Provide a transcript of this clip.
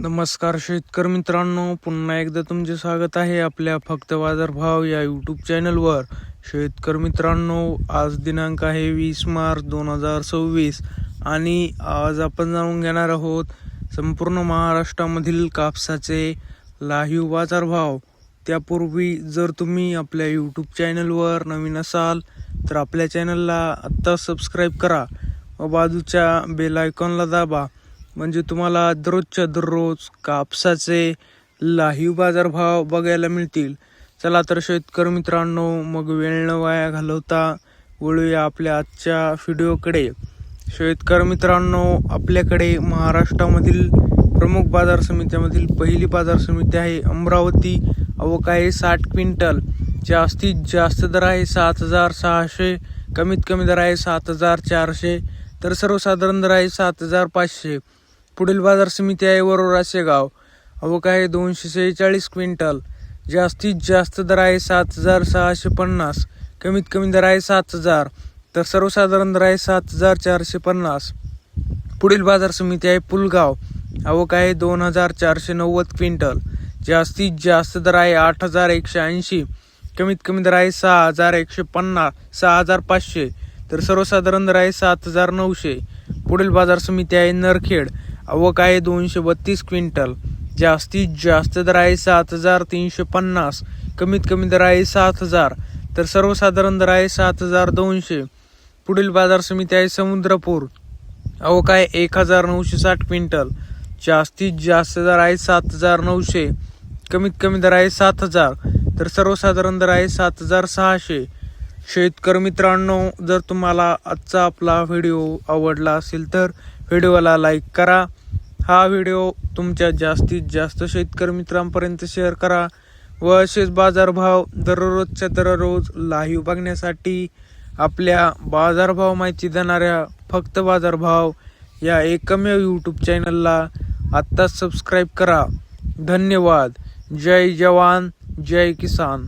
नमस्कार शेतकरी मित्रांनो, पुन्हा एकदा तुमचे स्वागत आहे आपल्या फक्त बाजारभाव या यूट्यूब चॅनलवर. शेतकरी मित्रांनो, आज दिनांक आहे 20 मार्च 2026 आणि आज आपण जाणून घेणार आहोत संपूर्ण महाराष्ट्रामधील कापसाचे लाईव्ह बाजारभाव. त्यापूर्वी जर तुम्ही आपल्या यूट्यूब चॅनलवर नवीन असाल तर आपल्या चॅनलला आत्ता सबस्क्राईब करा व बाजूच्या बेल आयकॉनला दाबा, म्हणजे तुम्हाला दररोजच्या दररोज कापसाचे लाईव्ह बाजारभाव बघायला मिळतील. चला तर शेतकरी मित्रांनो, मग वेळ न वाया घालवता वळूया आपल्या आजच्या व्हिडिओकडे. शेतकरी मित्रांनो, आपल्याकडे महाराष्ट्रामधील प्रमुख बाजार समित्यामधील पहिली बाजार समिती आहे अमरावती. आवक आहे 60 क्विंटल. जास्तीत जास्त दर आहे 7,600, कमीत कमी दर आहे 7,400, तर सर्वसाधारण दर आहे 7,500. पुढील बाजार समिती आहे वरोरा शेगाव. आवक आहे 246 क्विंटल. जास्तीत जास्त दर आहे 7,650, कमीत कमी दर आहे 7,000, तर सर्वसाधारण दर आहे 7,450. पुढील बाजार समिती आहे पुलगाव. आवक आहे 2,490 क्विंटल. जास्तीत जास्त दर आहे 8,180, कमीत कमी दर आहे 6,500, तर सर्वसाधारण दर आहे 7,900. पुढील बाजार समिती आहे नरखेड. आवक आहे 232 क्विंटल. जास्तीत जास्त दर आहे 7,350, कमीत कमी दर आहे 7,000, तर सर्वसाधारण दर आहे 7,200. पुढील बाजार समिती आहे समुद्रपूर. आवक आहे 1,960 क्विंटल. जास्तीत जास्त दर आहे 7,900, कमीत कमी दर आहे 7,000, तर सर्वसाधारण दर आहे 7,600. शेतकरी मित्रांनो, जर तुम्हाला आजचा आपला व्हिडिओ आवडला असेल तर व्हिडिओला लाईक करा. हा व्हिडिओ तुमच्या जास्तीत जास्त शेतकरी मित्रांपर्यंत शेअर करा व असेच बाजारभाव दररोजच्या दररोज लाईव्ह बघण्यासाठी आपल्या बाजारभाव माहिती देणाऱ्या फक्त बाजारभाव या एकमेव यूट्यूब चॅनलला आत्ताच सबस्क्राईब करा. धन्यवाद. जय जवान, जय किसान.